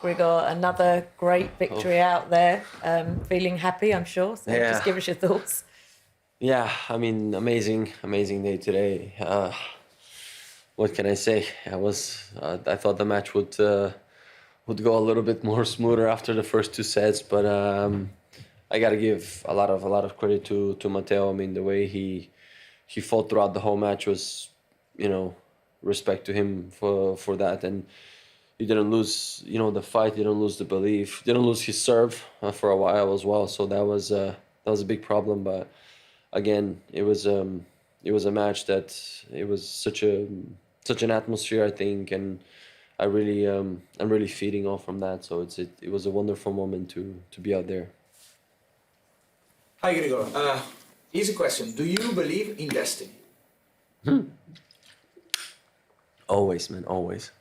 Grigor, another great victory out there. Feeling happy, I'm sure. So Yeah. just give us your thoughts. Yeah, I mean, amazing day today. What can I say? I thought the match would go a little bit more smoother after the first two sets, but I gotta give a lot of credit to Matteo. I mean, the way he fought throughout the whole match was, respect to him for that. And he didn't lose, the fight. He didn't lose the belief. Didn't lose his serve for a while as well. So that was a big problem. But again, it was a match that it was such an atmosphere, I think, and I'm really feeding off from that. So it was a wonderful moment to be out there. Hi Grigor, easy question. Do you believe in destiny? Always, man, always.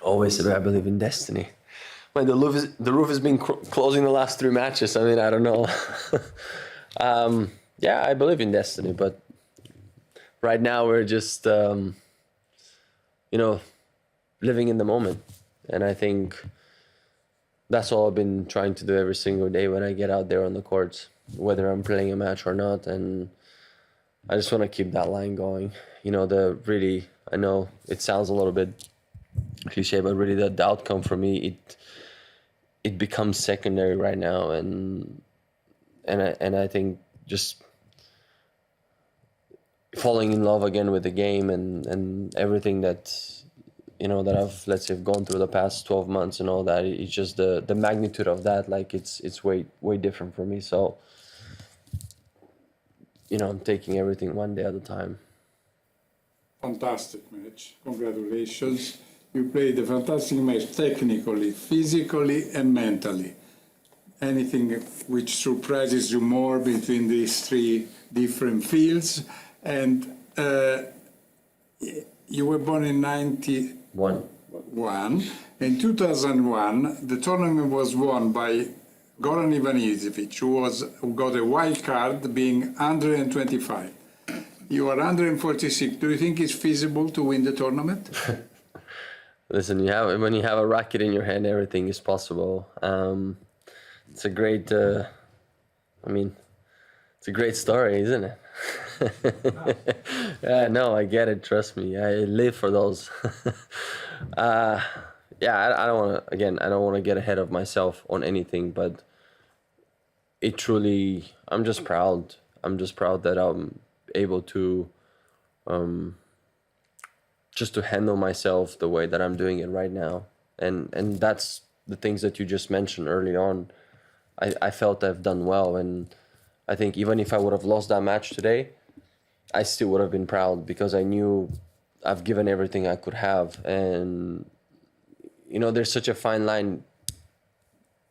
Always I believe in destiny. When the roof has been closing the last 3 matches, I mean, I don't know. Yeah, I believe in destiny, but right now we're just, living in the moment. And I think that's all I've been trying to do every single day when I get out there on the courts, whether I'm playing a match or not. And I just want to keep that line going. I know it sounds a little bit cliche, but really the outcome for me, it becomes secondary right now. And I think just falling in love again with the game and everything that, that I've, let's say, gone through the past 12 months and all that, it's just the magnitude of that, like it's way different for me. So, I'm taking everything one day at a time. Fantastic match. Congratulations. You played a fantastic match technically, physically, and mentally. Anything which surprises you more between these 3 different fields? And you were born in 91. In 2001, the tournament was won by Goran Ivanisevic, who got a wild card, being 125. You are 146. Do you think it's feasible to win the tournament? Listen, when you have a racket in your hand, everything is possible. It's a great, it's a great story, isn't it? Yeah, no, I get it. Trust me, I live for those. Yeah, I don't want to get ahead of myself on anything, but I'm just proud. I'm just proud that I'm able to, just to handle myself the way that I'm doing it right now. And that's the things that you just mentioned early on. I felt I've done well, and I think even if I would have lost that match today, I still would have been proud because I knew I've given everything I could have. And, there's such a fine line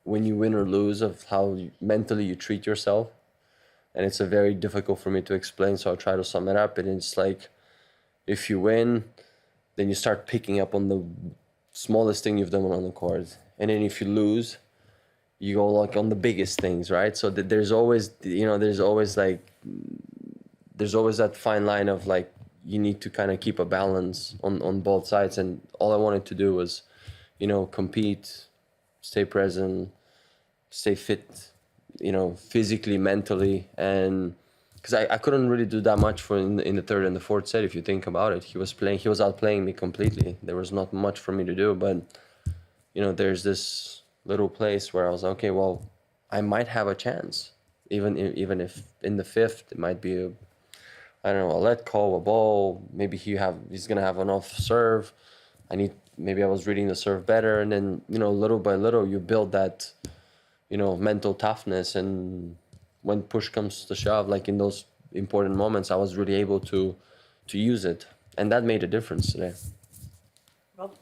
when you win or lose of how mentally you treat yourself. And it's a very difficult for me to explain, so I'll try to sum it up. And it's like, if you win, then you start picking up on the smallest thing you've done on the court. And then if you lose, you go like on the biggest things, right? So there's always, there's always that fine line of like, you need to kind of keep a balance on both sides. And all I wanted to do was, compete, stay present, stay fit, physically, mentally. And because I couldn't really do that much in the 3rd and the 4th set, if you think about it. He was outplaying me completely. There was not much for me to do, but, there's this little place where I was like, okay, well, I might have a chance. Even if in the 5th, it might be a let call, a ball, maybe he's gonna have an off serve. Maybe I was reading the serve better, and then, little by little, you build that, mental toughness. And when push comes to shove, like in those important moments, I was really able to use it, and that made a difference today. Rob?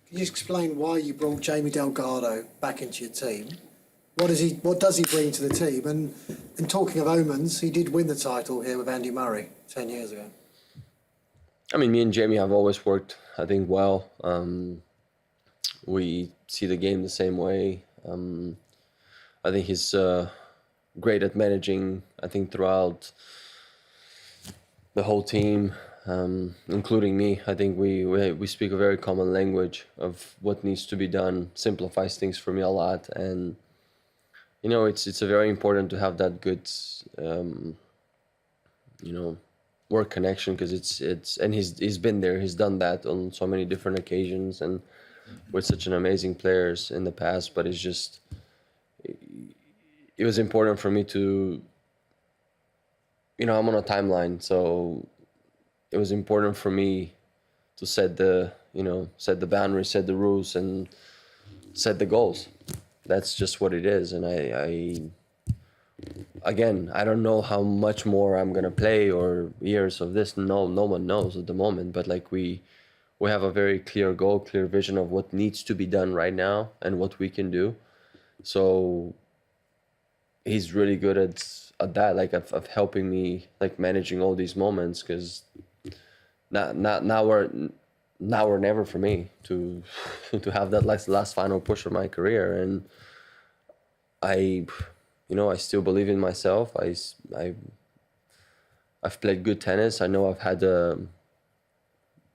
Can you explain why you brought Jamie Delgado back into your team? What does he bring to the team? And talking of omens, he did win the title here with Andy Murray 10 years ago. I mean, me and Jamie have always worked, I think, well. We see the game the same way. I think he's great at managing, I think, throughout the whole team. including me. I think we speak a very common language of what needs to be done, simplifies things for me a lot. And, you know, it's a very important to have that good, you know, work connection, because and he's been there, he's done that on so many different occasions and with such an amazing players in the past. But it's just, it was important for me to, you know, I'm on a timeline, so it was important for me to set the, you know, set the boundaries, set the rules, and set the goals. That's just what it is. And again, I don't know how much more I'm gonna play or years of this. No one knows at the moment. But like we have a very clear goal, clear vision of what needs to be done right now and what we can do. So he's really good at that, like of helping me, like managing all these moments, because now or never for me to have that last final push of my career. And you know, I still believe in myself. I've played good tennis. I know I've had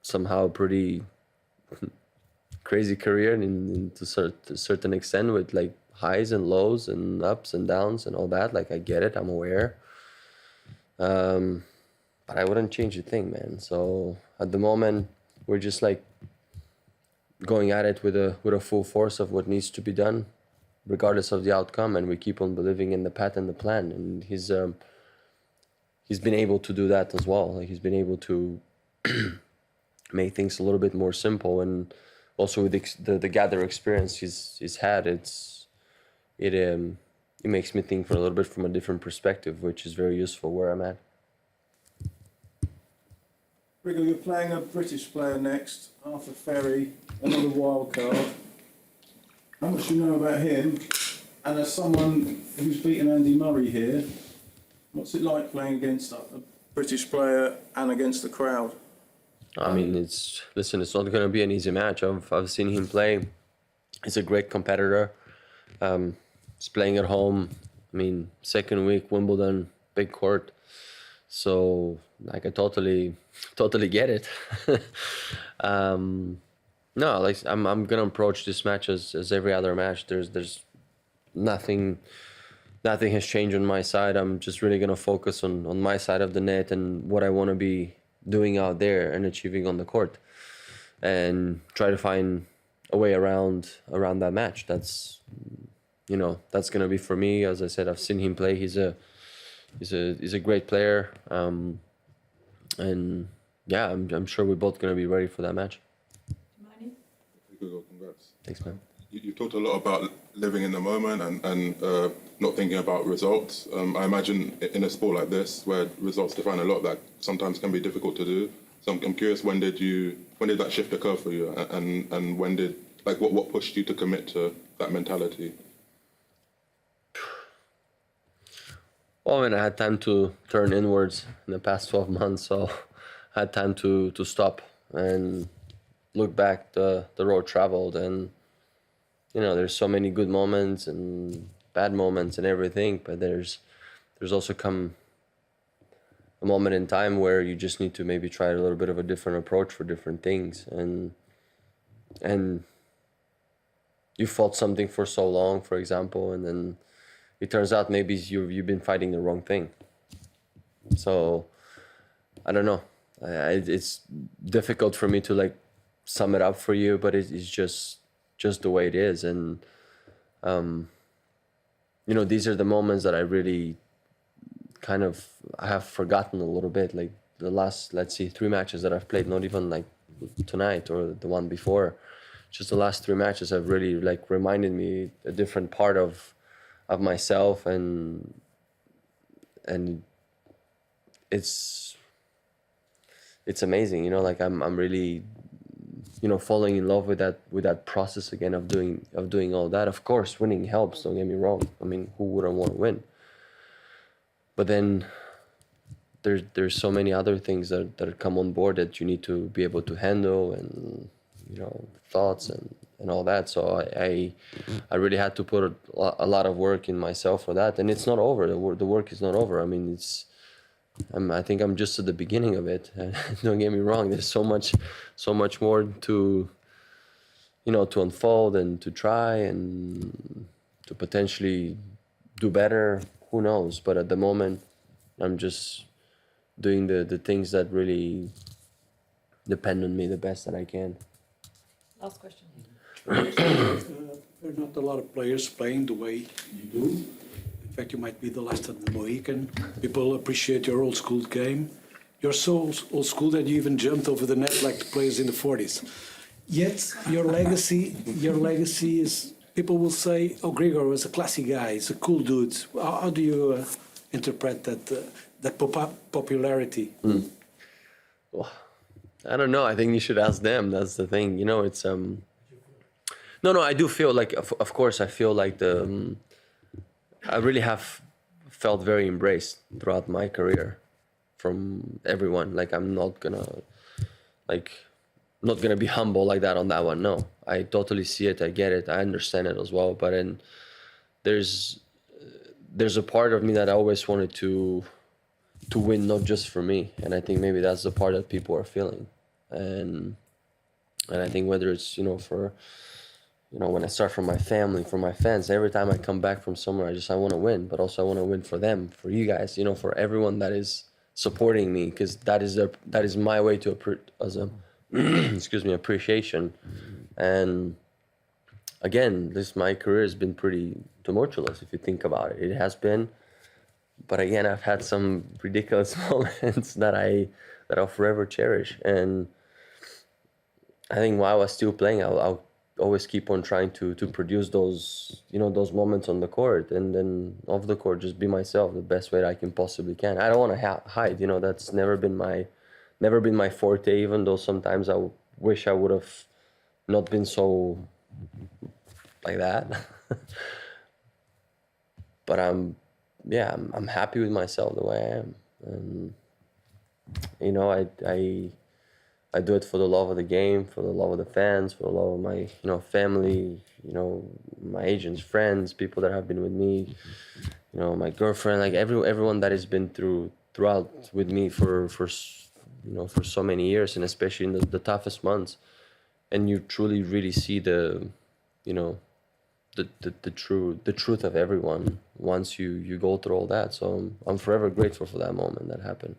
somehow a pretty crazy career to a certain extent, with like highs and lows and ups and downs and all that. Like, I get it, I'm aware. But I wouldn't change a thing, man. So at the moment, we're just like going at it with a full force of what needs to be done, regardless of the outcome, and we keep on believing in the path and the plan. And he's been able to do that as well. Like, he's been able to make things a little bit more simple, and also with the gather experience he's had, it makes me think for a little bit from a different perspective, which is very useful where I'm at. Grigor, you're playing a British player next, Arthur Ferry, another wild card. How much do you know about him? And as someone who's beaten Andy Murray here, what's it like playing against a British player and against the crowd? I mean, it's not going to be an easy match. I've seen him play. He's a great competitor. He's playing at home. I mean, second week, Wimbledon, big court. So, like, I totally get it. No, like, I'm gonna approach this match as every other match. There's nothing has changed on my side. I'm just really gonna focus on my side of the net and what I want to be doing out there and achieving on the court, and try to find a way around that match. That's, you know, that's gonna be for me. As I said, I've seen him play. He's a great player, and yeah, I'm sure we're both gonna be ready for that match. Congrats. Thanks, man. You talked a lot about living in the moment and not thinking about results. I imagine in a sport like this, where results define a lot, that sometimes can be difficult to do. So I'm curious, when did that shift occur for you, and when did, like, what pushed you to commit to that mentality? Well, I mean, I had time to turn inwards in the past 12 months, so I had time to stop and look back the road traveled. And, you know, there's so many good moments and bad moments and everything, but there's also come a moment in time where you just need to maybe try a little bit of a different approach for different things. And you fought something for so long, for example, and then it turns out maybe you've been fighting the wrong thing. So I don't know. It's difficult for me to, like, sum it up for you, but it's just the way it is. And you know, these are the moments that I really kind of have forgotten a little bit. Like the last, let's see, 3 matches that I've played, not even like tonight or the one before, just the last 3 matches have really, like, reminded me a different part of myself, and it's amazing, you know. Like, I'm really, you know, falling in love with that process again of doing all that. Of course, winning helps, don't get me wrong. I mean, who wouldn't want to win? But then there's so many other things that come on board that you need to be able to handle, and, you know, thoughts and all that. So I really had to put a lot of work in myself for that, and it's not over. The work is not over. I mean, I think I'm just at the beginning of it. Don't get me wrong. There's so much more to, to unfold and to try and to potentially do better. Who knows? But at the moment, I'm just doing the things that really depend on me the best that I can. Last question. There are not a lot of players playing the way you do. In fact, you might be the last of the Mohican. People appreciate your old school game. You're so old school that you even jumped over the net like the players in the 40s. Yet your legacy is, people will say, oh, Grigor was a classy guy, he's a cool dude. How do you interpret that popularity? Well, I don't know. I think you should ask them. That's the thing. It's No, I do feel like, of course, I feel like I really have felt very embraced throughout my career from everyone. Like, I'm not gonna be humble like that on that one. No, I totally see it. I get it. I understand it as well. But then there's a part of me that I always wanted to win, not just for me. And I think maybe that's the part that people are feeling. And I think whether it's, for, when I start from my family, from my fans, every time I come back from somewhere, I want to win, but also I want to win for them, for you guys, for everyone that is supporting me, because that is my way to appreciation. And again, my career has been pretty tumultuous if you think about it. It has been, but again, I've had some ridiculous moments that I'll forever cherish. And I think while I was still playing, I'll always keep on trying to produce those, those moments on the court, and then off the court, just be myself the best way that I can possibly can. I don't want to hide, that's never been my forte, even though sometimes I wish I would have not been so like that. But I'm happy with myself the way I am. And, I do it for the love of the game, for the love of the fans, for the love of my, family, my agents, friends, people that have been with me, my girlfriend, like everyone that has been throughout with me for so many years, and especially in the toughest months. And you truly really see the truth of everyone once you go through all that. So I'm forever grateful for that moment that happened.